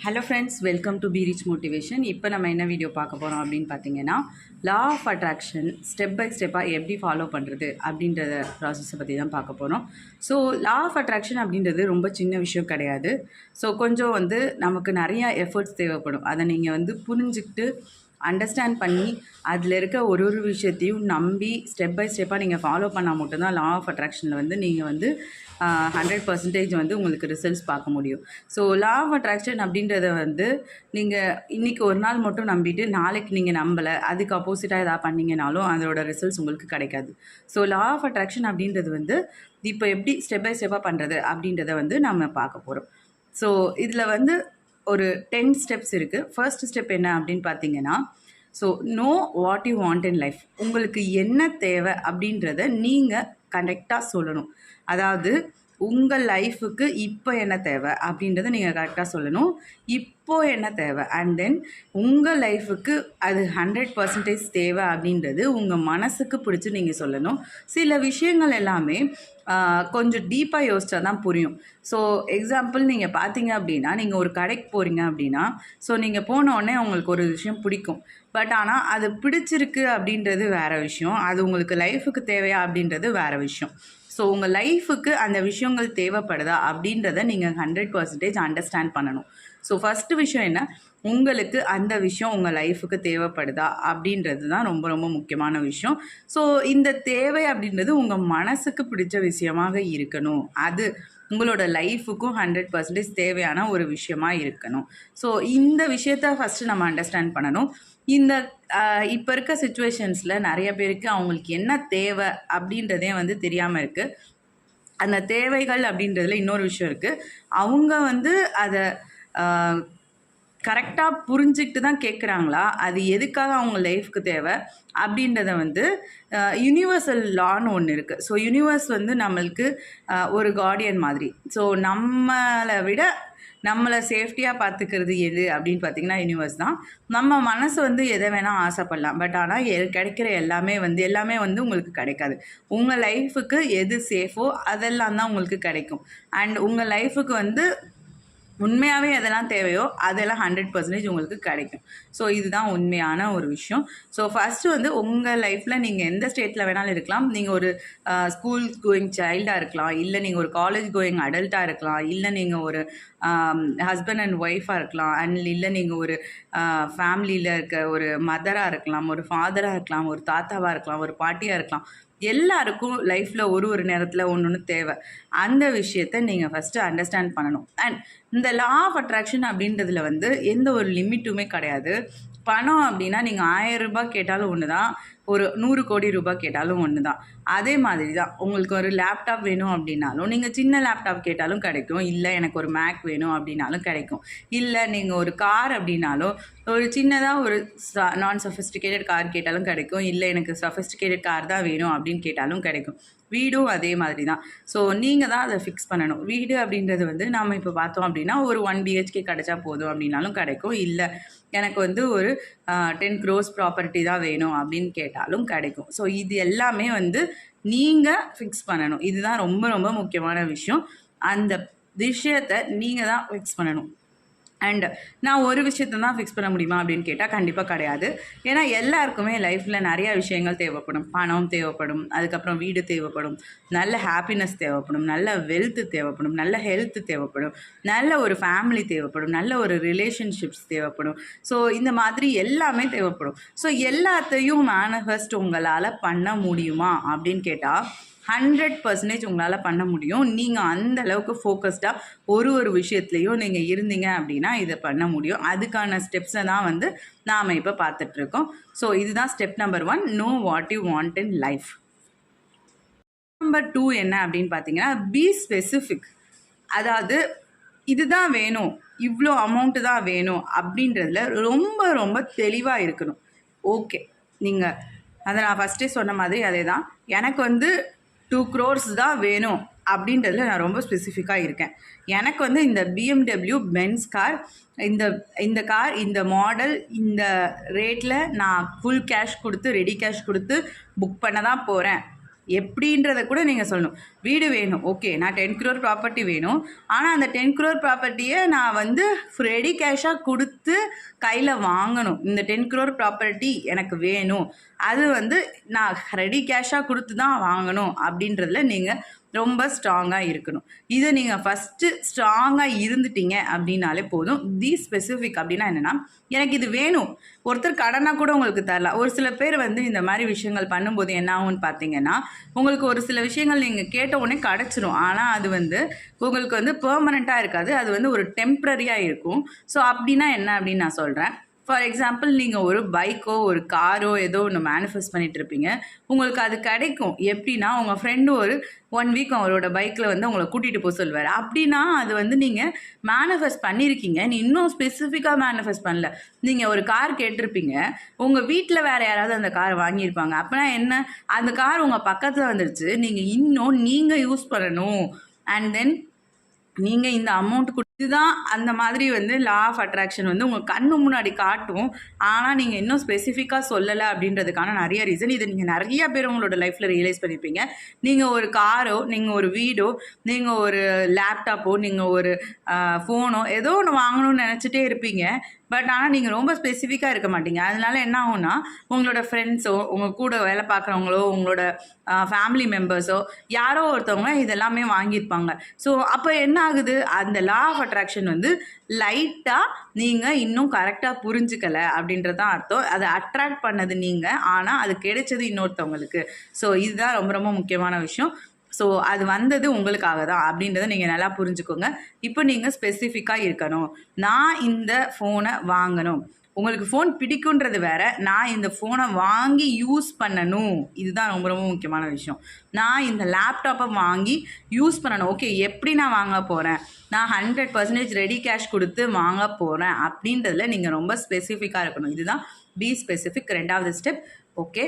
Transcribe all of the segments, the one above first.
Hello friends, welcome to be rich motivation. இப்போ நம்ம என்ன வீடியோ பார்க்க போகிறோம் அப்படின்னு பார்த்தீங்கன்னா, law of attraction step by ஸ்டெப்பாக எப்படி ஃபாலோ பண்ணுறது அப்படின்றத ப்ராசஸை பற்றி தான் பார்க்க போகிறோம். ஸோ லா ஆஃப் அட்ராக்ஷன் அப்படின்றது ரொம்ப சின்ன விஷயம் கிடையாது. ஸோ கொஞ்சம் நமக்கு நிறையா எஃபர்ட்ஸ் தேவைப்படும். அதை நீங்கள் புரிஞ்சுக்கிட்டு அண்டர்ஸ்டாண்ட் பண்ணி அதில் இருக்க ஒரு ஒரு விஷயத்தையும் நம்பி ஸ்டெப் பை ஸ்டெப்பாக நீங்கள் ஃபாலோ பண்ணால் மட்டும்தான் லா ஆஃப் அட்ராக்ஷனில் நீங்கள் 100% உங்களுக்கு ரிசல்ட்ஸ் பார்க்க முடியும். ஸோ லா ஆஃப் அட்ராக்ஷன் அப்படின்றத நீங்கள் இன்றைக்கி ஒரு நாள் மட்டும் நம்பிட்டு நாளைக்கு நீங்கள் நம்பலை, அதுக்கு அப்போசிட்டாக எதாவது பண்ணிங்கனாலும் அதோட ரிசல்ட்ஸ் உங்களுக்கு கிடைக்காது. ஸோ லா ஆஃப் அட்ராக்ஷன் அப்படின்றது இப்போ எப்படி ஸ்டெப் பை ஸ்டெப்பாக பண்ணுறது அப்படின்றத நம்ம பார்க்க போகிறோம். ஸோ இதில் ஒரு 10 ஸ்டெப்ஸ் இருக்குது. ஃபர்ஸ்ட் ஸ்டெப் என்ன அப்படின்னு பார்த்தீங்கன்னா, so know what you want in life. உங்களுக்கு என்ன தேவை அப்படின்றத நீங்கள் கரெக்டாக சொல்லணும். அதாவது உங்கள் லைஃபுக்கு இப்போ என்ன தேவை அப்படின்றத நீங்கள் கரெக்டாக சொல்லணும். இப்போது என்ன தேவை அண்ட் தென் உங்கள் லைஃபுக்கு அது 100% தேவை அப்படின்றது உங்கள் மனசுக்கு பிடிச்சி நீங்கள் சொல்லணும். சில விஷயங்கள் எல்லாமே கொஞ்சம் டீப்பாக யோசிச்சா தான் புரியும். ஸோ எக்ஸாம்பிள் நீங்கள் பார்த்தீங்க அப்படின்னா, நீங்கள் ஒரு கடைக்கு போகிறீங்க அப்படின்னா, ஸோ நீங்கள் போனோடனே உங்களுக்கு ஒரு விஷயம் பிடிக்கும். பட் ஆனால் அது பிடிச்சிருக்கு அப்படின்றது வேறு விஷயம், அது உங்களுக்கு லைஃபுக்கு தேவையா அப்படின்றது வேறு விஷயம். ஸோ உங்கள் லைஃபுக்கு அந்த விஷயங்கள் தேவைப்படுதா அப்படின்றத நீங்கள் 100% அண்டர்ஸ்டாண்ட் பண்ணணும். ஸோ ஃபஸ்ட்டு விஷயம் என்ன, உங்களுக்கு அந்த விஷயம் உங்கள் லைஃபுக்கு தேவைப்படுதா அப்படின்றது தான் ரொம்ப ரொம்ப முக்கியமான விஷயம். ஸோ இந்த தேவை அப்படின்றது உங்கள் மனசுக்கு பிடிச்ச விஷயமாக இருக்கணும். அது உங்களோட லைஃபுக்கும் 100% தேவையான ஒரு விஷயமா இருக்கணும். ஸோ இந்த விஷயத்த ஃபஸ்ட்டு நம்ம அண்டர்ஸ்டாண்ட் பண்ணணும். இப்போ இருக்க சுச்சுவேஷன்ஸில் நிறைய பேருக்கு அவங்களுக்கு என்ன தேவை அப்படின்றதே தெரியாமல் இருக்குது. அந்த தேவைகள் அப்படின்றதுல இன்னொரு விஷயம் இருக்குது. அவங்க அதை கரெக்டாக புரிஞ்சுக்கிட்டு தான் கேட்குறாங்களா, அது எதுக்காக அவங்க லைஃப்க்கு தேவை அப்படின்றத யூனிவர்சல் லான்னு ஒன்று இருக்குது. ஸோ யூனிவர்ஸ் நம்மளுக்கு ஒரு கார்டியன் மாதிரி. ஸோ நம்மளை சேஃப்டியாக பார்த்துக்கிறது எது அப்படின்னு பார்த்திங்கன்னா யூனிவர்ஸ் தான். நம்ம மனசு எதை வேணால் ஆசைப்படலாம். பட் ஆனால் கிடைக்கிற எல்லாமே உங்களுக்கு கிடைக்காது. உங்கள் லைஃபுக்கு எது சேஃபோ அதெல்லாம் தான் உங்களுக்கு கிடைக்கும். அண்ட் உங்கள் லைஃபுக்கு உண்மையாகவே எதெல்லாம் தேவையோ அதெல்லாம் 100% உங்களுக்கு கிடைக்கும். ஸோ இதுதான் உண்மையான ஒரு விஷயம். ஸோ ஃபஸ்ட்டு உங்கள் லைஃப்பில் நீங்கள் எந்த ஸ்டேட்டில் வேணாலும் இருக்கலாம். நீங்கள் ஒரு ஸ்கூல் கோயிங் சைல்டாக இருக்கலாம், இல்லை நீங்கள் ஒரு காலேஜ் கோயிங் அடல்ட்டாக இருக்கலாம், இல்லை நீங்கள் ஒரு ஹஸ்பண்ட் அண்ட் ஒய்ஃபாக இருக்கலாம், அண்ட் இல்லை நீங்கள் ஒரு ஃபேமிலியில் இருக்க ஒரு மதராக இருக்கலாம், ஒரு ஃபாதராக இருக்கலாம், ஒரு தாத்தாவாக இருக்கலாம், ஒரு பாட்டியாக இருக்கலாம். எல்லாருக்கும் லைஃப்பில் ஒரு நேரத்தில் ஒன்று தேவை. அந்த விஷயத்தை நீங்கள் ஃபஸ்ட்டு அண்டர்ஸ்டாண்ட் பண்ணணும். அண்ட் இந்த லா ஆஃப் அட்ராக்ஷன் அப்படின்றதுல எந்த ஒரு லிமிட்டுமே கிடையாது. பணம் அப்படின்னா நீங்கள் 1000 ரூபாய் கேட்டாலும் ஒன்று தான், ஒரு 100 கோடி ரூபாய் கேட்டாலும் ஒன்று தான். அதே மாதிரி தான் உங்களுக்கு ஒரு லேப்டாப் வேணும் அப்படின்னாலும் நீங்கள் சின்ன லேப்டாப் கேட்டாலும் கிடைக்கும், இல்லை எனக்கு ஒரு மேக் வேணும் அப்படின்னாலும் கிடைக்கும், இல்லை நீங்கள் ஒரு கார் அப்படின்னாலும் ஒரு சின்னதாக ஒரு நான் சஃபிஸ்டிகேட்டட் கார் கேட்டாலும் கிடைக்கும், இல்லை எனக்கு சஃபிஸ்டிகேட்டட் கார் தான் வேணும் அப்படின்னு கேட்டாலும் கிடைக்கும். வீடும் அதே மாதிரி தான். ஸோ நீங்கள் தான் அதை ஃபிக்ஸ் பண்ணணும். வீடு அப்படின்றது நம்ம இப்போ பார்த்தோம் அப்படின்னா ஒரு 1 BHK கிடைச்சா போதும் அப்படின்னாலும் கிடைக்கும், இல்லை எனக்கு ஒரு 10 crores ப்ராப்பர்ட்டி தான் வேணும் அப்படின்னு கேட்டாலும் கிடைக்கும். ஸோ இது எல்லாமே நீங்கள் ஃபிக்ஸ் பண்ணணும். இதுதான் ரொம்ப ரொம்ப முக்கியமான விஷயம். அந்த விஷயத்தை நீங்கள் தான் ஃபிக்ஸ் பண்ணணும். அண்ட் நான் ஒரு விஷயத்தை தான் ஃபிக்ஸ் பண்ண முடியுமா அப்படின்னு கேட்டால் கண்டிப்பாக கிடையாது. ஏன்னா எல்லாருக்குமே லைஃப்பில் நிறையா விஷயங்கள் தேவைப்படும். பணம் தேவைப்படும், அதுக்கப்புறம் வீடு தேவைப்படும், நல்ல ஹாப்பினஸ் தேவைப்படும், நல்ல வெல்த்து தேவைப்படும், நல்ல ஹெல்த்து தேவைப்படும், நல்ல ஒரு ஃபேமிலி தேவைப்படும், நல்ல ஒரு ரிலேஷன்ஷிப்ஸ் தேவைப்படும். ஸோ இந்த மாதிரி எல்லாமே தேவைப்படும். ஸோ எல்லாத்தையும் மேனிஃபெஸ்ட் உங்களால் பண்ண முடியுமா அப்படின்னு கேட்டால் 100% உங்களால் பண்ண முடியும். நீங்கள் அந்த அளவுக்கு ஃபோக்கஸ்டாக ஒரு விஷயத்துலையும் நீங்கள் இருந்தீங்க அப்படின்னா இதை பண்ண முடியும். அதுக்கான ஸ்டெப்ஸை தான் நாம் இப்போ பார்த்துட்ருக்கோம். ஸோ இதுதான் step number 1, know what you want in life. Number 2 என்ன அப்படின்னு பார்த்தீங்கன்னா, பி ஸ்பெசிஃபிக். அதாவது இதுதான் வேணும், இவ்வளோ அமௌண்ட்டு தான் வேணும் அப்படின்றதுல ரொம்ப ரொம்ப தெளிவாக இருக்கணும். ஓகே, நீங்கள் அதை நான் ஃபஸ்ட்டே சொன்ன மாதிரி அதே தான், எனக்கு 2 crores தான் வேணும் அப்படின்றதுல நான் ரொம்ப ஸ்பெசிஃபிக்காக இருக்கேன். எனக்கு இந்த BMW பென்ஸ் கார், இந்த கார், இந்த மாடல், இந்த ரேட்டில் நான் ஃபுல் கேஷ் கொடுத்து ரெடி கேஷ் கொடுத்து புக் பண்ண தான் போகிறேன் எப்படின்றத கூட நீங்கள் சொல்லணும். வீடு வேணும், ஓகே, நான் 10 crore ப்ராப்பர்ட்டி வேணும், ஆனால் அந்த 10 crore ப்ராப்பர்ட்டியை நான் வந்து ரெடி கேஷாக கொடுத்து கையில் வாங்கணும். இந்த 10 crore ப்ராப்பர்ட்டி எனக்கு வேணும், அது வந்து நான் ரெடி கேஷாக கொடுத்து தான் வாங்கணும் அப்படின்றதுல நீங்கள் ரொம்ப ஸ்ட்ராங்காக இருக்கணும். இதை நீங்கள் ஃபஸ்ட்டு ஸ்ட்ராங்காக இருந்துட்டீங்க அப்படின்னாலே போதும். ஸ்பெசிஃபிக் அப்படின்னா என்னென்னா, எனக்கு இது வேணும். ஒருத்தர் கடனாக கூட உங்களுக்கு தரலாம். ஒரு சில பேர் வந்து இந்த மாதிரி விஷயங்கள் பண்ணும்போது என்ன ஆகும்னு பார்த்தீங்கன்னா, உங்களுக்கு ஒரு சில விஷயங்கள் நீங்கள் கேட்ட உடனே கிடச்சிரும். ஆனால் அது வந்து உங்களுக்கு வந்து பெர்மனெண்ட்டாக இருக்காது. அது வந்து ஒரு டெம்ப்ரரியாக இருக்கும். ஸோ அப்படின்னா என்ன அப்படின்னு நான் சொல்கிறேன். ஃபார் எக்ஸாம்பிள், நீங்கள் ஒரு பைக்கோ ஒரு காரோ ஏதோ ஒன்று மேனிஃபெஸ்ட் பண்ணிட்டு இருப்பீங்க. உங்களுக்கு அது கிடைக்கும். எப்படின்னா, உங்கள் ஃப்ரெண்டு ஒரு 1 வீக் அவரோட பைக்கில் வந்து உங்களை கூட்டிகிட்டு போக சொல்லுவார். அப்படின்னா அது வந்து நீங்கள் மேனிஃபெஸ்ட் பண்ணியிருக்கீங்க. நீ இன்னும் ஸ்பெசிஃபிக்காக மேனிஃபெஸ்ட் பண்ணல. நீங்கள் ஒரு கார் கேட்டிருப்பீங்க, உங்கள் வீட்டில் வேறு யாராவது அந்த காரை வாங்கியிருப்பாங்க. அப்படின்னா என்ன, அந்த கார் உங்கள் பக்கத்தில் வந்துடுச்சு. நீங்கள் யூஸ் பண்ணணும். அண்ட் தென் நீங்கள் இந்த அமௌண்ட் இதுதான் அந்த மாதிரி வந்து லா ஆஃப் அட்ராக்ஷன் வந்து உங்கள் கண்ணு முன்னாடி காட்டும். ஆனால் நீங்கள் இன்னும் ஸ்பெசிஃபிக்காக சொல்லலை அப்படின்றதுக்கான நிறைய ரீசன். இதை நீங்கள் நிறைய பேர் உங்களோட லைஃப்பில் ரியலைஸ் பண்ணியிருப்பீங்க. நீங்கள் ஒரு காரோ, நீங்கள் ஒரு வீடோ, நீங்கள் ஒரு லேப்டாப்போ, நீங்கள் ஒரு ஃபோனோ ஏதோ ஒன்று வாங்கணும்னு நினச்சிட்டே இருப்பீங்க. பட் ஆனால் நீங்கள் ரொம்ப ஸ்பெசிஃபிக்காக இருக்க மாட்டீங்க. அதனால என்ன ஆகும்னா, உங்களோட ஃப்ரெண்ட்ஸோ, உங்கள் கூட வேலை பார்க்குறவங்களோ, உங்களோட ஃபேமிலி மெம்பர்ஸோ யாரோ ஒருத்தவங்க இதெல்லாமே வாங்கியிருப்பாங்க. ஸோ அப்போ என்ன ஆகுது, அந்த லா ஆஃப் அட்ராக்ஷன் வந்து லைட்டாக நீங்கள் இன்னும் கரெக்டாக புரிஞ்சுக்கலை அப்படின்றது தான் அர்த்தம். அதை அட்ராக்ட் பண்ணது நீங்கள், ஆனால் அது கிடைச்சது இன்னொருத்தவங்களுக்கு. ஸோ இதுதான் ரொம்ப ரொம்ப முக்கியமான விஷயம். ஸோ அது வந்தது உங்களுக்காக தான் அப்படின்றத நீங்கள் நல்லா புரிஞ்சுக்கோங்க. இப்போ நீங்கள் ஸ்பெசிஃபிக்காக இருக்கணும். நான் இந்த ஃபோனை வாங்கணும். உங்களுக்கு ஃபோன் பிடிக்குன்றது வேற, நான் இந்த ஃபோனை வாங்கி யூஸ் பண்ணணும், இதுதான் ரொம்ப ரொம்ப முக்கியமான விஷயம். நான் இந்த லேப்டாப்பை வாங்கி யூஸ் பண்ணணும். ஓகே, எப்படி நான் வாங்க போகிறேன், நான் 100% ரெடி கேஷ் கொடுத்து வாங்க போகிறேன் அப்படின்றதுல நீங்கள் ரொம்ப ஸ்பெசிஃபிக்காக இருக்கணும். இதுதான் பி ஸ்பெசிஃபிக், 2வது ஸ்டெப். ஓகே,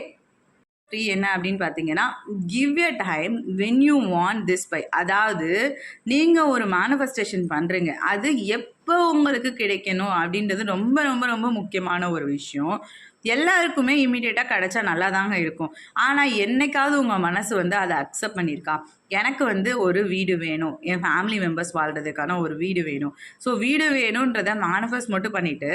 3 என்ன அப்படின்னு பார்த்தீங்கன்னா, give a time when you want this by. அதாவது நீங்கள் ஒரு மேனிஃபெஸ்டேஷன் பண்ணுறீங்க, அது எப்போ உங்களுக்கு கிடைக்கணும் அப்படின்றது ரொம்ப ரொம்ப ரொம்ப முக்கியமான ஒரு விஷயம். எல்லாருக்குமே இமீடியட்டாக கிடச்சா நல்லா தாங்க இருக்கும். ஆனால் என்னைக்காவது உங்கள் மனசு வந்து அதை அக்செப்ட் பண்ணியிருக்கா, எனக்கு வந்து ஒரு வீடு வேணும், என் ஃபேமிலி மெம்பர்ஸ் வாழ்கிறதுக்கான ஒரு வீடு வேணும். ஸோ வீடு வேணுன்றதை மேனிஃபெஸ்ட் மட்டும் பண்ணிவிட்டு,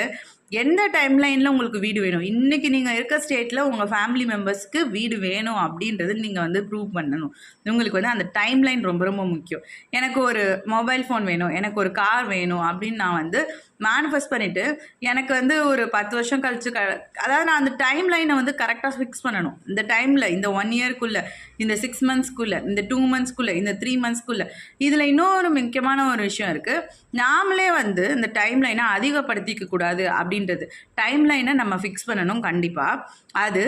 எந்த டைம்லைனில் உங்களுக்கு வீடு வேணும், இன்றைக்கி நீங்கள் இருக்க ஸ்டேட்டில் உங்கள் ஃபேமிலி மெம்பர்ஸ்க்கு வீடு வேணும் அப்படின்றது நீங்கள் வந்து ப்ரூவ் பண்ணணும். உங்களுக்கு வந்து அந்த டைம்லைன் ரொம்ப ரொம்ப முக்கியம். எனக்கு ஒரு மொபைல் ஃபோன் வேணும், எனக்கு ஒரு கார் வேணும் அப்படின்னு நான் வந்து மேனிஃபெஸ்ட் பண்ணிவிட்டு, எனக்கு வந்து ஒரு 10 வருஷம் கழிச்சு அதாவது நான் அந்த டைம் லைனை வந்து கரெக்டாக ஃபிக்ஸ் பண்ணணும். இந்த டைமில், இந்த 1 இயர்க்குள்ளே, இந்த 6 மந்த்ஸ்க்குள்ளே, இந்த 2 மந்த்ஸ்க்குள்ளே, இந்த 3 மந்த்ஸ்க்குள்ளே. இதில் இன்னொரு முக்கியமான ஒரு விஷயம் இருக்குது. நாமளே வந்து இந்த டைம் லைனை அதிகப்படுத்திக்க கூடாது அப்படின்றது. டைம் லைனை நம்ம ஃபிக்ஸ் பண்ணணும் கண்டிப்பாக. அது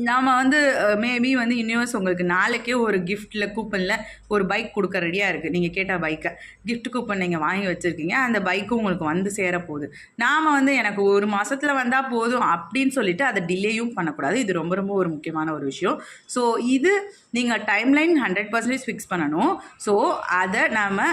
நாம் வந்து மேபி வந்து யூனிவர்ஸ் உங்களுக்கு நாளைக்கே ஒரு கிஃப்ட்டில் கூப்பனில் ஒரு பைக் கொடுக்க ரெடியாக இருக்குது. நீங்கள் கேட்ட பைக்கை கிஃப்ட் கூப்பன் நீங்கள் வாங்கி வச்சுருக்கீங்க, அந்த பைக்கும் உங்களுக்கு வந்து சேரப்போகுது. நாம் வந்து எனக்கு 1 மாதத்தில் வந்தால் போதும் அப்படின்னு சொல்லிட்டு அதை டிலேயும் பண்ணக்கூடாது. இது ரொம்ப ரொம்ப ஒரு முக்கியமான ஒரு விஷயம். ஸோ இது நீங்கள் டைம்லைன் 100% ஃபிக்ஸ் பண்ணணும். ஸோ அதை நாம்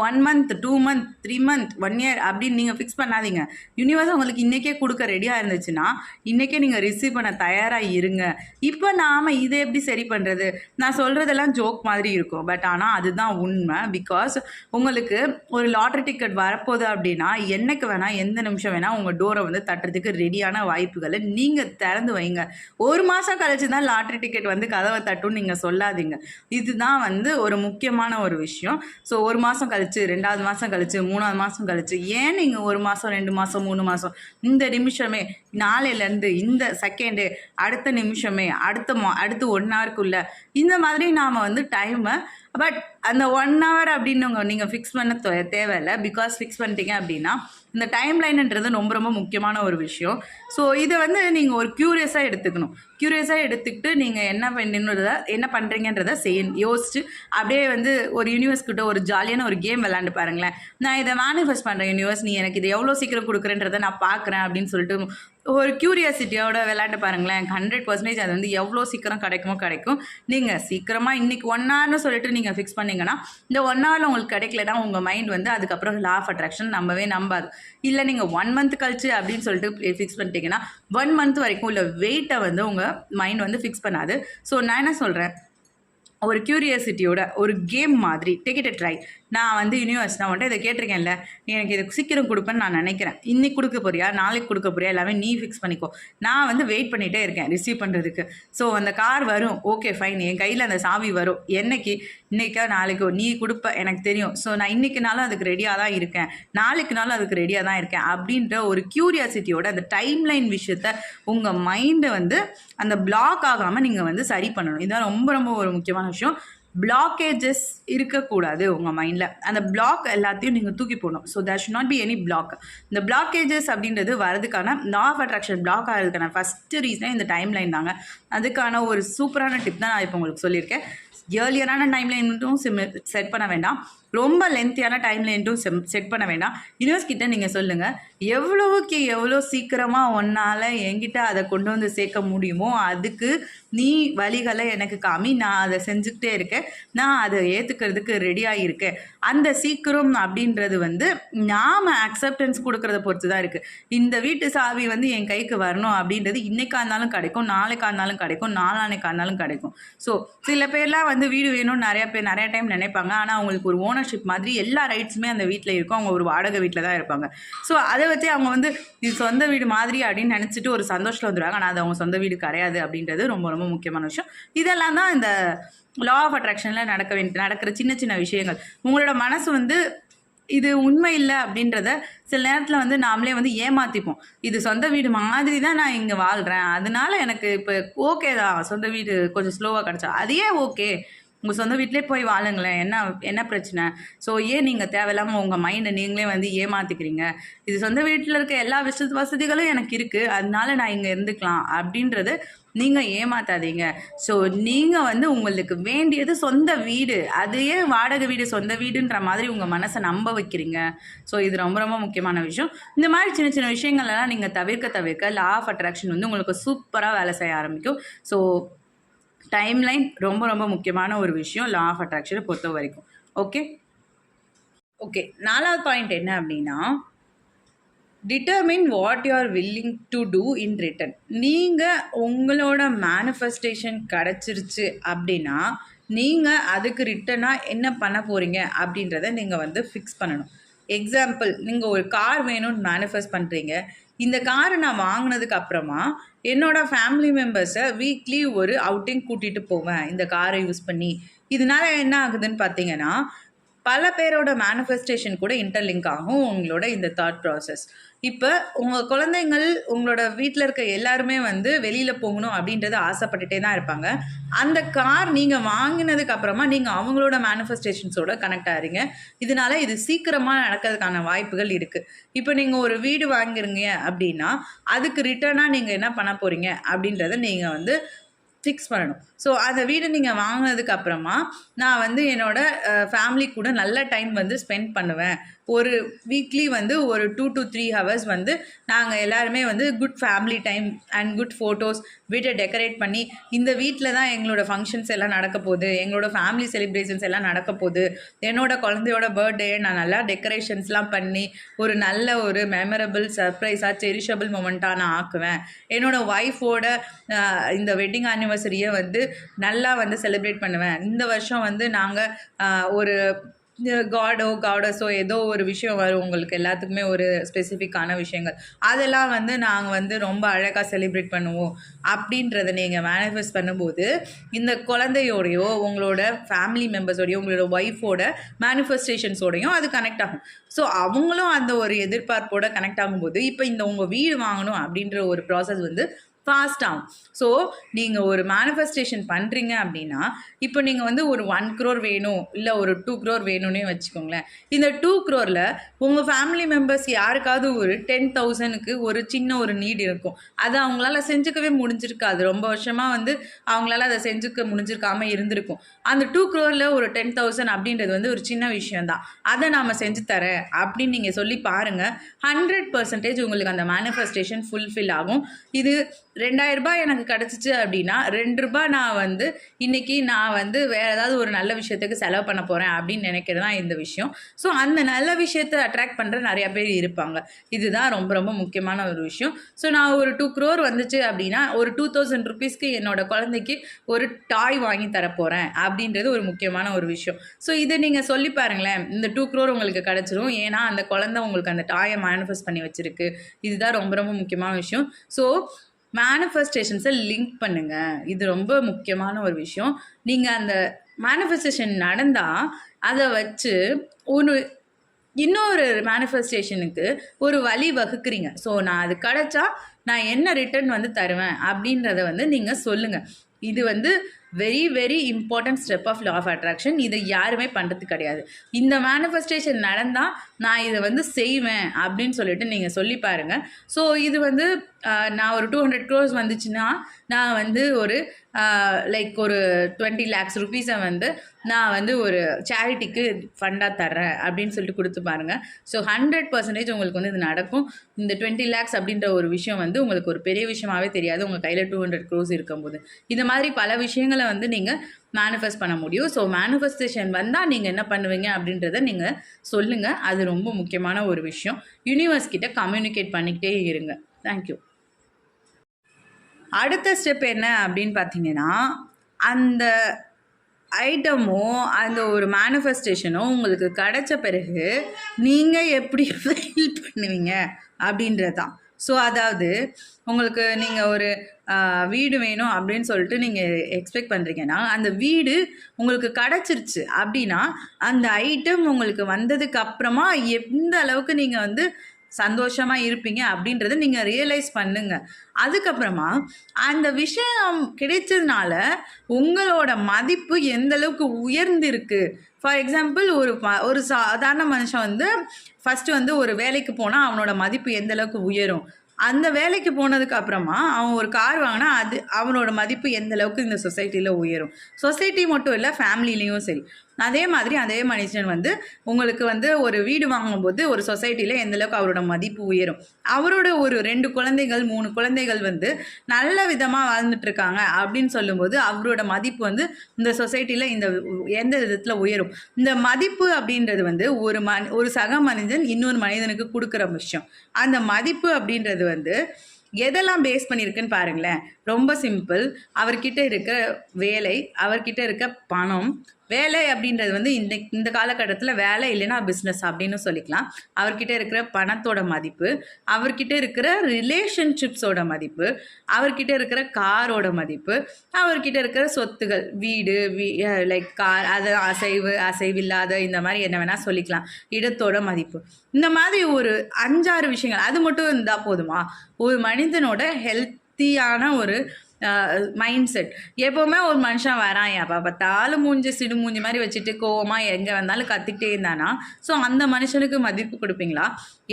1 மந்த், 2 மந்த், 3 மந்த், 1 இயர் அப்படின்னு நீங்கள் ஃபிக்ஸ் பண்ணாதீங்க. யூனிவர்ஸ் உங்களுக்கு இன்றைக்கே கொடுக்க ரெடியாக இருந்துச்சுன்னா இன்றைக்கே நீங்கள் ரிசீவ் பண்ண தயாராக இருங்க. இப்போ நாம் இதை எப்படி சரி பண்ணுறது, நான் சொல்கிறதெல்லாம் ஜோக் மாதிரி இருக்கும், பட் ஆனால் அதுதான் உண்மை. பிகாஸ் உங்களுக்கு ஒரு லாட்ரி டிக்கெட் வரப்போகுது அப்படின்னா என்னைக்கு வேணால், எந்த நிமிஷம் வேணால் உங்கள் டோரை வந்து தட்டுறதுக்கு ரெடியான வாய்ப்புகளை நீங்கள் திறந்து வைங்க. 1 மாதம் கழிச்சு தான் லாட்ரி டிக்கெட் வந்து கதவை தட்டுன்னு நீங்கள் சொல்லாதீங்க. இதுதான் வந்து ஒரு முக்கியமான ஒரு விஷயம். ஸோ 1 மாதம் கழிச்சு, 2வது மாதம் கழிச்சு, 3வது மாதம் கழிச்சு, ஏன் நீங்கள் 1 மாதம், 2 மாதம், 3 மாதம், இந்த நிமிஷமே, நாளையிலேருந்து, இந்த செகண்டு, அடுத்த நிமிஷமே, அடுத்து 1 ஹவருக்குள்ளே, இந்த மாதிரி நாம் வந்து டைமை, பட் அந்த 1 ஹவர் அப்படின்னு நீங்கள் ஃபிக்ஸ் பண்ண தேவையில்லை. பிகாஸ் ஃபிக்ஸ் பண்ணிட்டீங்க அப்படின்னா இந்த டைம் லைன்ன்றது ரொம்ப ரொம்ப முக்கியமான ஒரு விஷயம். ஸோ இதை வந்து நீங்கள் ஒரு க்யூரியஸாக எடுத்துக்கணும். க்யூரியஸாக எடுத்துக்கிட்டு நீங்கள் என்ன பண்ணுறீங்கன்றதை யோசிச்சு அப்படியே வந்து ஒரு யூனிவர்ஸ் கிட்ட ஒரு ஜாலியான ஒரு கேம் விளாண்டு பாருங்களேன். நான் இதை மேனிஃபெஸ்ட் பண்ணுறேன் யூனிவர்ஸ், நீ எனக்கு இதை எவ்வளோ சீக்கிரம் கொடுக்குறேன்றதை நான் பார்க்குறேன் அப்படின்னு சொல்லிட்டு ஒரு க்யூரியாசிட்டியோட விளையாண்டு பாருங்களேன். 100% அது வந்து எவ்வளோ சீக்கிரம் கிடைக்குமோ கிடைக்கும். நீங்கள் சீக்கிரமாக இன்றைக்கி 1 ஹவர்னு சொல்லிட்டு நீங்கள் ஃபிக்ஸ் பண்ணிங்கன்னா, இந்த 1 ஹவரில் உங்களுக்கு கிடைக்கலனா உங்கள் மைண்ட் வந்து அதுக்கப்புறம் லா ஆஃப் அட்ராக்ஷன் நம்பவே நம்பாது. இல்லை நீங்கள் 1 மந்த் கழிச்சு அப்படின்னு சொல்லிட்டு ஃபிக்ஸ் பண்ணிட்டீங்கன்னா 1 மந்த் வரைக்கும் உள்ள வெயிட்டை வந்து உங்கள் மைண்ட் வந்து ஃபிக்ஸ் பண்ணாது. ஸோ நான் என்ன சொல்கிறேன், ஒரு க்யூரியாசிட்டியோட ஒரு கேம் மாதிரி டேக் இட் ட்ரை. நான் வந்து யூனிவர்ஸ் நான் வந்துட்டு இதை கேட்டிருக்கேன்ல, எனக்கு இது சீக்கிரம் கொடுப்பேன்னு நான் நினைக்கிறேன். இன்னைக்கு கொடுக்க போறியா, நாளைக்கு கொடுக்க போறியா, எல்லாமே நீ ஃபிக்ஸ் பண்ணிக்கோ. நான் வந்து வெயிட் பண்ணிகிட்டே இருக்கேன் ரிசீவ் பண்ணுறதுக்கு. ஸோ அந்த கார் வரும், ஓகே ஃபைன், என் கையில் அந்த சாவி வரும். என்னைக்கு, இன்றைக்கா நாளைக்கோ நீ கொடுப்ப எனக்கு தெரியும். ஸோ நான் இன்றைக்கினாலும் அதுக்கு ரெடியாக தான் இருக்கேன், நாளைக்குனாலும் அதுக்கு ரெடியாக தான் இருக்கேன் அப்படின்ற ஒரு க்யூரியாசிட்டியோட அந்த டைம்லைன் விஷயத்த உங்கள் மைண்டை வந்து அந்த பிளாக் ஆகாமல் நீங்கள் வந்து சரி பண்ணணும். இதுதான் ரொம்ப ரொம்ப ஒரு முக்கியமான விஷயம். பிளாக்கேஜஸ் இருக்கக்கூடாது உங்கள் மைண்டில். அந்த பிளாக் எல்லாத்தையும் நீங்கள் தூக்கி போடணும். So there should not be any block. இந்த பிளாக்கேஜஸ் அப்படின்றது வரதுக்கான லா ஆஃப் அட்ராக்ஷன் பிளாக் ஆகிறதுக்கான ஃபஸ்ட்டு ரீசனே இந்த டைம் லைன் தாங்க. அதுக்கான ஒரு சூப்பரான டிப் தான் நான் இப்போ உங்களுக்கு சொல்லியிருக்கேன். ஏர்லியரான டைம் லைன்ட்டும் செட் பண்ண வேண்டாம், ரொம்ப லென்த்தியான டைம் லைன்ட்டும் செட் பண்ண வேண்டாம். யூனிவர்ஸ் கிட்ட நீங்கள் சொல்லுங்கள், எவ்வளோவுக்கு எவ்வளோ சீக்கிரமாக ஒன்றால் என்கிட்ட அதை கொண்டு வந்து சேர்க்க முடியுமோ அதுக்கு நீ வழிகளை எனக்கு காமி, நான் அதை செஞ்சுக்கிட்டே இருக்கேன், நான் அதை ஏற்றுக்கிறதுக்கு ரெடியாக இருக்கேன். அந்த சீக்கிரம் அப்படின்றது வந்து நாம் அக்செப்டன்ஸ் கொடுக்குறத பொறுத்து தான் இருக்குது. இந்த வீட்டு சாவி வந்து என் கைக்கு வரணும் அப்படின்றது இன்றைக்கா இருந்தாலும் கிடைக்கும், நாளைக்கா இருந்தாலும் கிடைக்கும், நாளானைக்கா இருந்தாலும் கிடைக்கும். ஸோ சில பேர்லாம் வந்து வீடு வேணும்னு நிறைய பேர் நிறைய டைம் நினைப்பாங்க. ஆனால் அவங்களுக்கு ஒரு ஓனர்ஷிப் மாதிரி எல்லா ரைட்ஸுமே அந்த வீட்டில் இருக்கும். அவங்க ஒரு வாடகை வீட்டில் தான் இருப்பாங்க. ஸோ அதை வச்சு அவங்க வந்து இது சொந்த வீடு மாதிரி அப்படின்னு நினச்சிட்டு ஒரு சந்தோஷத்தில் வந்துடுவாங்க. ஆனால் அது அவங்க சொந்த வீடு கிடையாது அப்படின்றது ரொம்ப ரொம்ப முக்கியமான விஷயம். இதெல்லாம் தான் இந்த லா ஆஃப் அட்ராக்ஷனில் நடக்கிற சின்ன சின்ன விஷயங்கள். உங்களோட மனசு வந்து இது உண்மை இல்லை அப்படின்றத சில நேரத்தில் வந்து நாமளே வந்து ஏமாற்றிப்போம். இது சொந்த வீடு மாதிரி தான் நான் இங்கே வாழ்கிறேன், அதனால எனக்கு இப்போ ஓகே தான், சொந்த வீடு கொஞ்சம் ஸ்லோவாக கிடச்சா அதையே ஓகே, உங்கள் சொந்த வீட்டிலே போய் வாழுங்களேன், என்ன பிரச்சனை? ஸோ ஏன் நீங்கள் தேவையில்லாமல் உங்கள் மைண்டை நீங்களே வந்து ஏமாற்றிக்கிறீங்க? இது சொந்த வீட்டில் இருக்க எல்லா வசதிகளும் எனக்கு இருக்குது, அதனால நான் இங்கே இருந்துக்கலாம் அப்படின்றது நீங்கள் ஏமாத்தாதீங்க. ஸோ நீங்கள் வந்து உங்களுக்கு வேண்டியது சொந்த வீடு, அதையே வாடகை வீடு சொந்த வீடுன்ற மாதிரி உங்கள் மனசை நம்ப வைக்கிறீங்க. ஸோ இது ரொம்ப ரொம்ப முக்கியமான விஷயம். இந்த மாதிரி சின்ன சின்ன விஷயங்கள்லாம் நீங்கள் தவிர்க்க லா ஆஃப் அட்ராக்ஷன் வந்து உங்களுக்கு சூப்பராக வேலை செய்ய ஆரம்பிக்கும். ஸோ டைம்லைன் ரொம்ப ரொம்ப முக்கியமான ஒரு விஷயம் லா ஆஃப் அட்ராக்ஷனை பொறுத்த வரைக்கும். ஓகே, 4வது பாயிண்ட் என்ன அப்படின்னா, determine what you are willing to do in return. நீங்கள் உங்களோட மேனிஃபெஸ்டேஷன் கிடச்சிருச்சு அப்படின்னா நீங்கள் அதுக்கு ரிட்டனாக என்ன பண்ண போகிறீங்க அப்படின்றத நீங்கள் வந்து ஃபிக்ஸ் பண்ணணும். எக்ஸாம்பிள், நீங்கள் ஒரு கார் வேணும்னு மேனிஃபெஸ்ட் பண்ணுறீங்க. இந்த காரை நான் வாங்கினதுக்கு அப்புறமா என்னோடய ஃபேமிலி மெம்பர்ஸை வீக்லி ஒரு அவுட்டிங் கூட்டிகிட்டு போவேன் இந்த காரை யூஸ் பண்ணி. இதனால என்ன ஆகுதுன்னு பார்த்தீங்கன்னா, பல பேரோட மேனிஃபெஸ்டேஷன் கூட இன்டர்லிங்க் ஆகும் உங்களோட இந்த தாட் ப்ராசஸ். இப்போ உங்கள் குழந்தைங்கள் உங்களோட வீட்டில் இருக்க எல்லாருமே வந்து வெளியில் போகணும் அப்படின்றத ஆசைப்பட்டுட்டே தான் இருப்பாங்க. அந்த கார் நீங்கள் வாங்கினதுக்கு அப்புறமா நீங்கள் அவங்களோட மேனிஃபெஸ்டேஷன்ஸோட கனெக்ட் ஆகிறீங்க. இதனால இது சீக்கிரமாக நடக்கிறதுக்கான வாய்ப்புகள் இருக்குது. இப்போ நீங்கள் ஒரு வீடு வாங்குறீங்க அப்படின்னா அதுக்கு ரிட்டர்னாக நீங்கள் என்ன பண்ண போகிறீங்க அப்படின்றத நீங்கள் வந்து ஃபிக்ஸ் பண்ணணும். ஸோ அந்த வீடு நீங்கள் வாங்கினதுக்கு அப்புறமா நான் வந்து என்னோடய ஃபேமிலி கூட நல்ல டைம் வந்து ஸ்பெண்ட் பண்ணுவேன். ஒரு வீக்லி வந்து ஒரு 2 to 3 hours வந்து நாங்கள் எல்லாருமே வந்து good family time and good photos, வீட்டை டெக்கரேட் பண்ணி, இந்த வீட்டில் தான் எங்களோட ஃபங்க்ஷன்ஸ் எல்லாம் நடக்க போகுது, எங்களோட ஃபேமிலி செலிப்ரேஷன்ஸ் எல்லாம் நடக்க போகுது, என்னோடய குழந்தையோட பர்த்டே நான் நல்லா டெக்கரேஷன்ஸ்லாம் பண்ணி ஒரு நல்ல ஒரு மெமரபிள் சர்ப்ரைஸாக செரிஷபிள் மொமெண்ட்டாக நான் ஆக்குவேன். என்னோடய ஒய்ஃபோட இந்த வெட்டிங் ஆனிவர்சரியை வந்து நல்லா வந்து செலிப்ரேட் பண்ணுவேன். இந்த வருஷம் வந்து நாங்கள் ஒரு காடஸோ ஏதோ ஒரு விஷயம் வரும், உங்களுக்கு எல்லாத்துக்குமே ஒரு ஸ்பெசிஃபிக்கான விஷயங்கள், அதெல்லாம் வந்து நாங்கள் வந்து ரொம்ப அழகாக செலிப்ரேட் பண்ணுவோம் அப்படின்றத நீங்கள் மேனிஃபெஸ்ட் பண்ணும்போது இந்த குழந்தையோடையோ உங்களோட ஃபேமிலி மெம்பர்ஸோடையோ உங்களோட ஒய்ஃபோட மேனிஃபெஸ்டேஷன்ஸோடையும் அது கனெக்ட் ஆகும். ஸோ அவங்களும் அந்த ஒரு எதிர்பார்ப்போட கனெக்ட் ஆகும்போது இப்போ இந்த உங்கள் வீடு வாங்கணும் அப்படின்ற ஒரு ப்ராசஸ் வந்து ஃபாஸ்ட் ஆகும். ஸோ நீங்கள் ஒரு மேனிஃபெஸ்டேஷன் பண்ணுறீங்க அப்படின்னா, இப்போ நீங்கள் வந்து ஒரு 1 crore வேணும், இல்லை ஒரு 2 crore வேணும்னே வச்சுக்கோங்களேன். இந்த 2 crore உங்கள் ஃபேமிலி மெம்பர்ஸ் யாருக்காவது ஒரு 10,000க்கு ஒரு சின்ன ஒரு நீட் இருக்கும். அதை அவங்களால செஞ்சுக்கவே முடிஞ்சிருக்காது. ரொம்ப வருஷமாக வந்து அவங்களால அதை செஞ்சுக்க முடிஞ்சிருக்காமல் இருந்திருக்கும். அந்த 2 crore ஒரு 10,000 அப்படின்றது வந்து ஒரு சின்ன விஷயம்தான். அதை நாம் செஞ்சு தரேன் அப்படின்னு நீங்கள் சொல்லி பாருங்கள். 100% உங்களுக்கு அந்த மேனிஃபெஸ்டேஷன் ஃபுல்ஃபில் ஆகும். இது 2,000 ரூபாய் எனக்கு கிடச்சிச்சு அப்படின்னா, 2 ரூபாய் நான் வந்து இன்றைக்கி நான் வந்து வேறு ஏதாவது ஒரு நல்ல விஷயத்துக்கு செலவு பண்ண போகிறேன் அப்படின்னு நினைக்கிறது தான் இந்த விஷயம். ஸோ அந்த நல்ல விஷயத்தை அட்ராக்ட் பண்ணுற நிறையா பேர் இருப்பாங்க. இதுதான் ரொம்ப ரொம்ப முக்கியமான ஒரு விஷயம். ஸோ நான் ஒரு 2 crore வந்துச்சு அப்படின்னா, ஒரு 2,000 ருபீஸ்க்கு என்னோடய குழந்தைக்கு ஒரு டாய் வாங்கி தரப்போகிறேன் அப்படின்றது ஒரு முக்கியமான ஒரு விஷயம். ஸோ இதை நீங்கள் சொல்லி பாருங்களேன். இந்த 2 crore உங்களுக்கு கிடச்சிரும். ஏன்னா அந்த குழந்தை உங்களுக்கு அந்த டாயை மேனிஃபெஸ்ட் பண்ணி வச்சுருக்கு. இதுதான் ரொம்ப ரொம்ப முக்கியமான விஷயம். ஸோ மேனிஃபெஸ்டேஷன்ஸை லிங்க் பண்ணுங்கள். இது ரொம்ப முக்கியமான ஒரு விஷயம். நீங்கள் அந்த மேனிஃபெஸ்டேஷன் நடந்தால் அதை வச்சு இன்னொரு மேனிஃபெஸ்டேஷனுக்கு ஒரு வழி வகுக்கிறீங்க. ஸோ நான் அது கிடச்சா நான் என்ன ரிட்டர்ன் வந்து தருவேன் அப்படின்றத வந்து நீங்கள் சொல்லுங்கள். இது வந்து very very important step of law of attraction. இதை யாருமே பண்ணுறது கிடையாது. இந்த மேனிஃபெஸ்டேஷன் நடந்தால் நான் இதை வந்து செய்வேன் அப்படின்னு சொல்லிட்டு நீங்கள் சொல்லி பாருங்கள். ஸோ இது வந்து நான் ஒரு 200 crores வந்துச்சுன்னா, நான் வந்து ஒரு லைக் ஒரு 20 lakhs ருபீஸை வந்து நான் வந்து ஒரு சேரிட்டிக்கு ஃபண்டாக தர்றேன் அப்படின்னு சொல்லிட்டு கொடுத்து பாருங்கள். ஸோ 100% உங்களுக்கு வந்து இது நடக்கும். இந்த 20 lakhs அப்படின்ற ஒரு விஷயம் வந்து உங்களுக்கு ஒரு பெரிய விஷயமாகவே தெரியாது, உங்கள் கையில் 200 crores இருக்கும்போது. இந்த மாதிரி பல விஷயங்களை வந்து நீங்கள் மேனிஃபெஸ்ட் பண்ண முடியும். ஸோ மேனிஃபெஸ்டேஷன் வந்தால் நீங்கள் என்ன பண்ணுவீங்க அப்படின்றத நீங்கள் சொல்லுங்கள். அது ரொம்ப முக்கியமான ஒரு விஷயம். யூனிவர்ஸ் கிட்ட கம்யூனிகேட் பண்ணிக்கிட்டே இருங்க. தேங்க்யூ. அடுத்த ஸ்டெப் என்ன அப்படின்னு பார்த்தீங்கன்னா, அந்த ஐட்டமோ அந்த ஒரு மேனிஃபெஸ்டேஷனோ உங்களுக்கு கிடைச்ச பிறகு நீங்கள் எப்படி ஃபீல் பண்ணுவீங்க அப்படின்றது தான். ஸோ அதாவது உங்களுக்கு நீங்கள் ஒரு வீடு வேணும் அப்படின்னு சொல்லிட்டு நீங்கள் எக்ஸ்பெக்ட் பண்ணுறீங்கன்னா, அந்த வீடு உங்களுக்கு கிடச்சிருச்சு அப்படின்னா, அந்த ஐட்டம் உங்களுக்கு வந்ததுக்கு அப்புறமா எந்த அளவுக்கு நீங்கள் வந்து சந்தோஷமாக இருப்பீங்க அப்படின்றத நீங்கள் ரியலைஸ் பண்ணுங்கள். அதுக்கப்புறமா அந்த விஷயம் கிடைச்சதுனால உங்களோட மதிப்பு எந்த அளவுக்கு உயர்ந்திருக்கு. ஃபார் எக்ஸாம்பிள் ஒரு சாதாரண மனுஷன் வந்து ஃபஸ்ட்டு வந்து ஒரு வேலைக்கு போனால் அவனோட மதிப்பு எந்த அளவுக்கு உயரும். அந்த வேலைக்கு போனதுக்கு அப்புறமா அவன் ஒரு கார் வாங்கினா அது அவனோட மதிப்பு எந்த அளவுக்கு இந்த சொசைட்டியில் உயரும். சொசைட்டி மட்டும் இல்லை, ஃபேமிலிலையும் சரி. அதே மாதிரி அதே மனுஷன் வந்து உங்களுக்கு வந்து ஒரு வீடு வாங்கும்போது ஒரு சொசைட்டியில் எந்தளவுக்கு அவரோட மதிப்பு உயரும். அவரோட ஒரு 2 குழந்தைகள் 3 குழந்தைகள் வந்து நல்ல விதமாக வாழ்ந்துட்டுருக்காங்க அப்படின்னு சொல்லும்போது அவரோட மதிப்பு வந்து இந்த சொசைட்டியில் எந்த விதத்தில் உயரும். இந்த மதிப்பு அப்படின்றது வந்து ஒரு சக மனிதன் இன்னொரு மனிதனுக்கு கொடுக்குற விஷயம். அந்த மதிப்பு அப்படின்றது வந்து எதெல்லாம் பேஸ் பண்ணியிருக்குன்னு பாருங்களேன். ரொம்ப சிம்பிள். அவர்கிட்ட இருக்க வேலை, அவர்கிட்ட இருக்க பணம். வேலை அப்படின்றது வந்து இந்த காலகட்டத்தில் வேலை இல்லைன்னா பிஸ்னஸ் அப்படின்னு சொல்லிக்கலாம். அவர்கிட்ட இருக்கிற பணத்தோட மதிப்பு, அவர்கிட்ட இருக்கிற ரிலேஷன்ஷிப்ஸோட மதிப்பு, அவர்கிட்ட இருக்கிற காரோட மதிப்பு, அவர்கிட்ட இருக்கிற சொத்துகள், வீடு, லைக் கார், அது அசைவில்லாத இந்த மாதிரி என்ன வேணால் சொல்லிக்கலாம். இடத்தோட மதிப்பு. இந்த மாதிரி ஒரு 5-6 விஷயங்கள் அது மட்டும் இருந்தால் போதுமா? ஒரு மனிதனோட ஹெல்த்தியான ஒரு மைண்ட் செட். எப்போவுமே ஒரு மனுஷன் வரான், எப்போ பார்த்தாலும் சிடு மூஞ்சி மாதிரி வச்சுட்டு கோவமாக எங்கே வந்தாலும் கத்திக்கிட்டே இருந்தானா, ஸோ அந்த மனுஷனுக்கு மதிப்பு கொடுப்பீங்களா?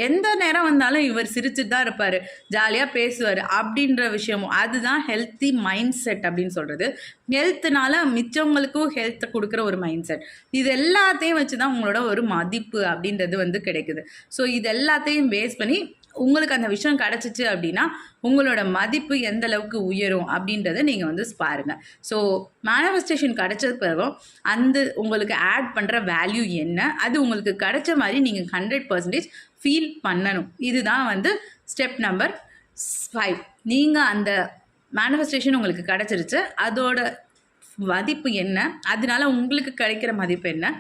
எந்த நேரம் வந்தாலும் இவர் சிரிச்சுட்டு தான் இருப்பார், ஜாலியாக பேசுவார் அப்படின்ற விஷயமும் அதுதான் ஹெல்த்தி மைண்ட் செட் அப்படின்னு சொல்கிறது. ஹெல்த்துனால மிச்சவங்களுக்கும் ஹெல்த்தை கொடுக்குற ஒரு மைண்ட் செட். இது எல்லாத்தையும் வச்சு தான் உங்களோட ஒரு மதிப்பு அப்படின்றது வந்து கிடைக்குது. ஸோ இது எல்லாத்தையும் பேஸ் பண்ணி உங்களுக்கு அந்த விஷயம் கிடச்சிச்சு அப்படின்னா உங்களோட மதிப்பு எந்த அளவுக்கு உயரும் அப்படின்றத நீங்கள் வந்து பாருங்கள். ஸோ மேனிஃபெஸ்டேஷன் கிடச்சது பிறகும் உங்களுக்கு ஆட் பண்ணுற வேல்யூ என்ன, அது உங்களுக்கு கிடைச்ச மாதிரி நீங்கள் 100% ஃபீல் பண்ணணும். இதுதான் வந்து ஸ்டெப் நம்பர் 5. நீங்கள் அந்த மேனிஃபெஸ்டேஷன் உங்களுக்கு கிடச்சிருச்சு, அதோட மதிப்பு என்ன, அதனால உங்களுக்கு கிடைக்கிற மதிப்பு என்ன,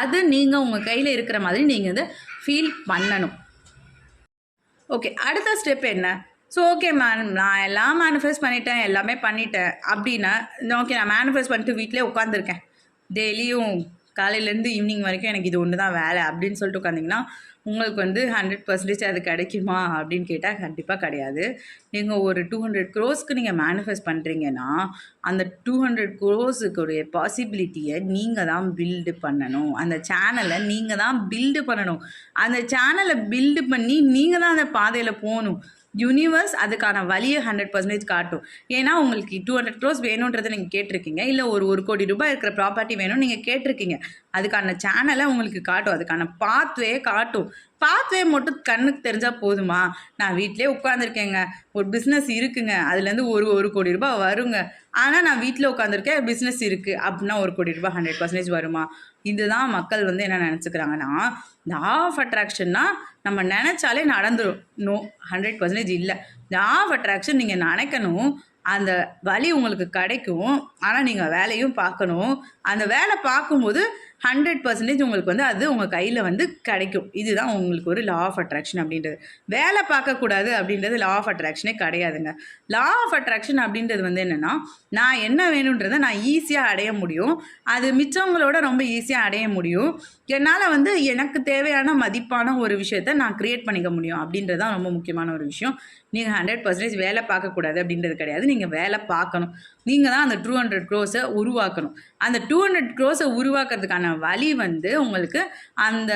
அது நீங்கள் உங்கள் கையில் இருக்கிற மாதிரி நீங்கள் வந்து ஃபீல் பண்ணணும். ஓகே, அடுத்த ஸ்டெப் என்ன? ஸோ ஓகே நான் எல்லாம் மேனிஃபெஸ்ட் பண்ணிட்டேன், எல்லாமே பண்ணிட்டேன் அப்படின்னா, ஓகே நான் மேனிஃபெஸ்ட் பண்ணிட்டு வீட்டிலே உட்காந்துருக்கேன், டெய்லியும் காலையிலேருந்து ஈவினிங் வரைக்கும் எனக்கு இது ஒன்று தான் வேலை அப்படின்னு சொல்லிட்டு உட்காந்திங்கன்னா உங்களுக்கு வந்து 100% அது கிடைக்குமா அப்படின்னு கேட்டால் கண்டிப்பாக கிடையாது. நீங்கள் ஒரு 200 க்ரோஸ்க்கு நீங்கள் மேனிஃபெஸ்ட் பண்ணுறீங்கன்னா, அந்த 200 க்ரோஸுக்குடைய பாசிபிலிட்டியை நீங்கள் தான் பில்டு பண்ணணும். அந்த சேனலை நீங்கள் தான் பில்டு பண்ணணும். அந்த சேனலை பில்டு பண்ணி நீங்கள் தான் அந்த பாதையில் போகணும். யூனிவர்ஸ் அதுக்கான வழியை 100% காட்டும். ஏன்னா உங்களுக்கு 200 க்ரோஸ் வேணுன்றதை நீங்கள் கேட்டிருக்கீங்க, இல்லை ஒரு கோடி ரூபாய் இருக்கிற ப்ராப்பர்ட்டி வேணும்னு நீங்கள் கேட்டிருக்கீங்க. அதுக்கான சேனலை உங்களுக்கு காட்டும், அதுக்கான பாத்வே காட்டும். பாத்வே மட்டும் கண்ணுக்கு தெரிஞ்சால் போதுமா? நான் வீட்டிலே உட்காந்துருக்கேங்க, ஒரு பிஸ்னஸ் இருக்குங்க, அதுலேருந்து ஒரு கோடி ரூபாய் வருங்க, ஆனால் நான் வீட்டில் உட்காந்துருக்கேன், பிஸ்னஸ் இருக்குது அப்படின்னா 1 கோடி ரூபாய் 100% வருமா? இதுதான் மக்கள் வந்து என்ன நினச்சிக்கிறாங்கன்னா, லா ஆஃப் அட்ராக்ஷன்னா நம்ம நினச்சாலே நடந்துடும். நோ, 100% இல்லை. லா ஆஃப் அட்ராக்ஷன் நீங்கள் நினைக்கணும், அந்த வழி உங்களுக்கு கிடைக்கும். ஆனால் நீங்கள் வேலையும் பார்க்கணும். அந்த வேலை பார்க்கும்போது 100% உங்களுக்கு வந்து அது உங்கள் கையில் வந்து கிடைக்கும். இதுதான் உங்களுக்கு ஒரு லா ஆஃப் அட்ராக்ஷன் அப்படின்றது. வேலை பார்க்கக்கூடாது அப்படின்றது லா ஆஃப் அட்ராக்ஷனே கிடையாதுங்க. லா ஆஃப் அட்ராக்ஷன் அப்படின்றது வந்து என்னென்னா, நான் என்ன வேணுன்றதை நான் ஈஸியாக அடைய முடியும். அது மிச்சவங்களோட ரொம்ப ஈஸியாக அடைய முடியும். என்னால் வந்து எனக்கு தேவையான மதிப்பான ஒரு விஷயத்த நான் க்ரியேட் பண்ணிக்க முடியும் அப்படின்றது தான் ரொம்ப முக்கியமான ஒரு விஷயம். நீங்கள் 100% வேலை பார்க்கக்கூடாது அப்படின்றது கிடையாது. நீங்கள் வேலை பார்க்கணும். நீங்கள் தான் அந்த 200 க்ரோஸை உருவாக்கணும். அந்த 200 க்ரோஸை உருவாக்குறதுக்கான வழி வந்து உங்களுக்கு அந்த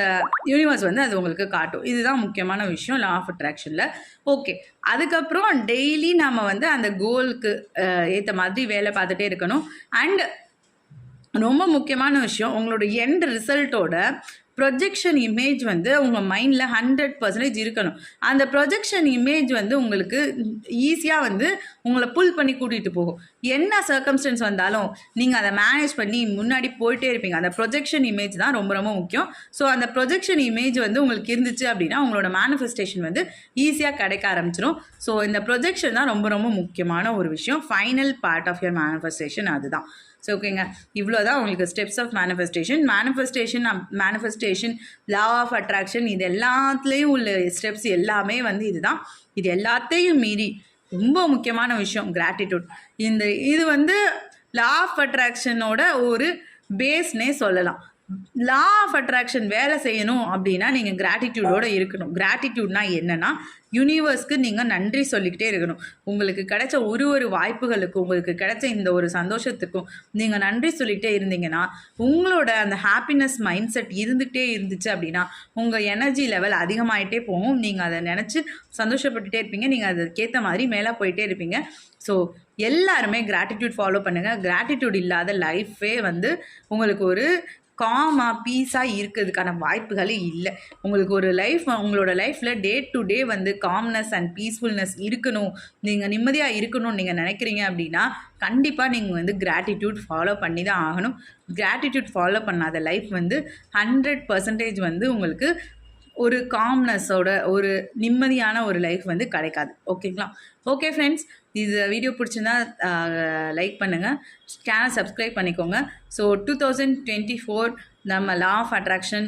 யூனிவர்ஸ் வந்து அது உங்களுக்கு காட்டும். இதுதான் முக்கியமான விஷயம் லா ஆஃப் அட்ராக்ஷனில். ஓகே, அதுக்கப்புறம் டெய்லி நம்ம வந்து அந்த கோலுக்கு ஏற்ற மாதிரி வேலை பார்த்துட்டே இருக்கணும். அண்ட் ரொம்ப முக்கியமான விஷயம், உங்களோட எண்ட் ரிசல்ட்டோட ப்ரொஜெக்ஷன் இமேஜ் வந்து உங்கள் மைண்டில் 100% இருக்கணும். அந்த ப்ரொஜெக்ஷன் இமேஜ் வந்து உங்களுக்கு ஈஸியாக வந்து உங்களை புல் பண்ணி கூட்டிகிட்டு போகும். என்ன சர்க்கம்ஸ்டன்ஸ் வந்தாலும் நீங்கள் அதை மேனேஜ் பண்ணி முன்னாடி போயிட்டே இருப்பீங்க. அந்த ப்ரொஜெக்ஷன் இமேஜ் தான் ரொம்ப ரொம்ப முக்கியம். ஸோ அந்த ப்ரொஜெக்ஷன் இமேஜ் வந்து உங்களுக்கு இருந்துச்சு அப்படின்னா உங்களோட மேனிஃபெஸ்டேஷன் வந்து ஈஸியாக கிடைக்க ஆரம்பிச்சிடும். ஸோ இந்த ப்ரொஜெக்ஷன் தான் ரொம்ப ரொம்ப முக்கியமான ஒரு விஷயம். Final part of your manifestation அதுதான். ஸோ ஓகேங்க, இவ்வளோ தான் உங்களுக்கு steps of manifestation, law of attraction, இது எல்லாத்துலேயும் உள்ள ஸ்டெப்ஸ் எல்லாமே வந்து இதுதான். இது எல்லாத்தையும் மீறி ரொம்ப முக்கியமான விஷயம் கிராட்டிடியூட். இது வந்து லா ஆஃப் அட்ராக்ஷனோட ஒரு பேஸ்னே சொல்லலாம். லா ஆஃப் அட்ராக்ஷன் வேலை செய்யணும் அப்படின்னா நீங்கள் கிராட்டிடியூடோடு இருக்கணும். கிராட்டிடியூட்னா என்னென்னா, யூனிவர்ஸ்க்கு நீங்கள் நன்றி சொல்லிக்கிட்டே இருக்கணும். உங்களுக்கு கிடைச்ச ஒரு வாய்ப்புகளுக்கும் உங்களுக்கு கிடைச்ச இந்த ஒரு சந்தோஷத்துக்கும் நீங்கள் நன்றி சொல்லிக்கிட்டே இருந்தீங்கன்னா, உங்களோட அந்த ஹாப்பினஸ் மைண்ட் செட் இருந்துகிட்டே இருந்துச்சு அப்படின்னா உங்கள் எனர்ஜி லெவல் அதிகமாகிட்டே போகும். நீங்கள் அதை நினச்சி சந்தோஷப்பட்டுட்டே இருப்பீங்க. நீங்கள் அதுக்கேற்ற மாதிரி மேலே போயிட்டே இருப்பீங்க. ஸோ எல்லாருமே கிராட்டிடியூட் ஃபாலோ பண்ணுங்கள். கிராட்டிடியூட் இல்லாத லைஃபே வந்து உங்களுக்கு ஒரு காமாக பீஸாக இருக்கிறதுக்கான வாய்ப்புகளே இல்லை. உங்களுக்கு ஒரு உங்களோட லைஃப்பில் டே டு டே வந்து காம்னஸ் அண்ட் பீஸ்ஃபுல்னஸ் இருக்கணும், நீங்கள் நிம்மதியாக இருக்கணும்னு நீங்கள் நினைக்கிறீங்க அப்படின்னா கண்டிப்பாக நீங்கள் வந்து கிராட்டிடியூட் ஃபாலோ பண்ணி தான் ஆகணும். கிராட்டிடியூட் ஃபாலோ பண்ணாத லைஃப் வந்து 100% வந்து உங்களுக்கு ஒரு காம்னஸோட ஒரு நிம்மதியான ஒரு லைஃப் வந்து கிடைக்காது. ஓகேங்களா? ஓகே ஃப்ரெண்ட்ஸ், இது வீடியோ பிடிச்சிருந்தா லைக் பண்ணுங்கள், சேனல் சப்ஸ்கிரைப் பண்ணிக்கோங்க. ஸோ 2024 நம்ம லா ஆஃப் அட்ராக்ஷன்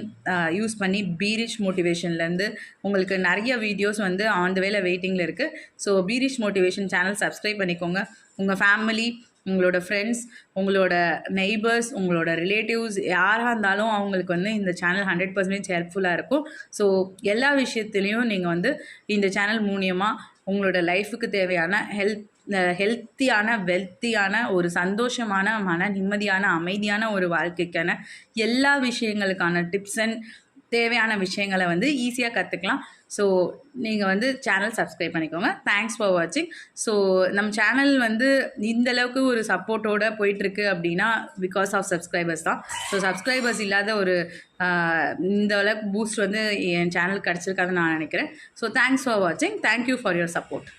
யூஸ் பண்ணி பீரிச் மோட்டிவேஷன்லேருந்து உங்களுக்கு நிறைய வீடியோஸ் வந்து ஆன் த வேல வெயிட்டிங்கில் இருக்குது. ஸோ பீரிச் மோட்டிவேஷன் சேனல் சப்ஸ்கிரைப் பண்ணிக்கோங்க. உங்கள் ஃபேமிலி, உங்களோட ஃப்ரெண்ட்ஸ், உங்களோட நெய்பர்ஸ், உங்களோட ரிலேட்டிவ்ஸ் யாராக இருந்தாலும் அவங்களுக்கு வந்து இந்த சேனல் 100% ஹெல்ப்ஃபுல்லாக இருக்கும். ஸோ எல்லா விஷயத்துலேயும் நீங்கள் வந்து இந்த சேனல் மூலியமாக உங்களோட லைஃபுக்கு தேவையான ஹெல்த்தியான வெல்த்தியான ஒரு சந்தோஷமான மன நிம்மதியான அமைதியான ஒரு வாழ்க்கைக்கான எல்லா விஷயங்களுக்கான டிப்ஸ் அண்ட் தேவையான விஷயங்களை வந்து ஈஸியாக கற்றுக்கலாம். ஸோ நீங்கள் வந்து சேனல் சப்ஸ்கிரைப் பண்ணிக்கோங்க. தேங்க்ஸ் ஃபார் வாட்சிங். ஸோ நம்ம சேனல் வந்து இந்தளவுக்கு ஒரு சப்போர்ட்டோடு போயிட்டுருக்கு அப்படின்னா பிகாஸ் ஆஃப் சப்ஸ்கிரைபர்ஸ் தான். ஸோ சப்ஸ்கிரைபர்ஸ் இல்லாத ஒரு இந்த அளவுக்கு பூஸ்ட் வந்து என் சேனல் கிடச்சிருக்காதுன்னு நான் நினைக்கிறேன். ஸோ தேங்க்ஸ் ஃபார் வாட்சிங். Thank you for your support.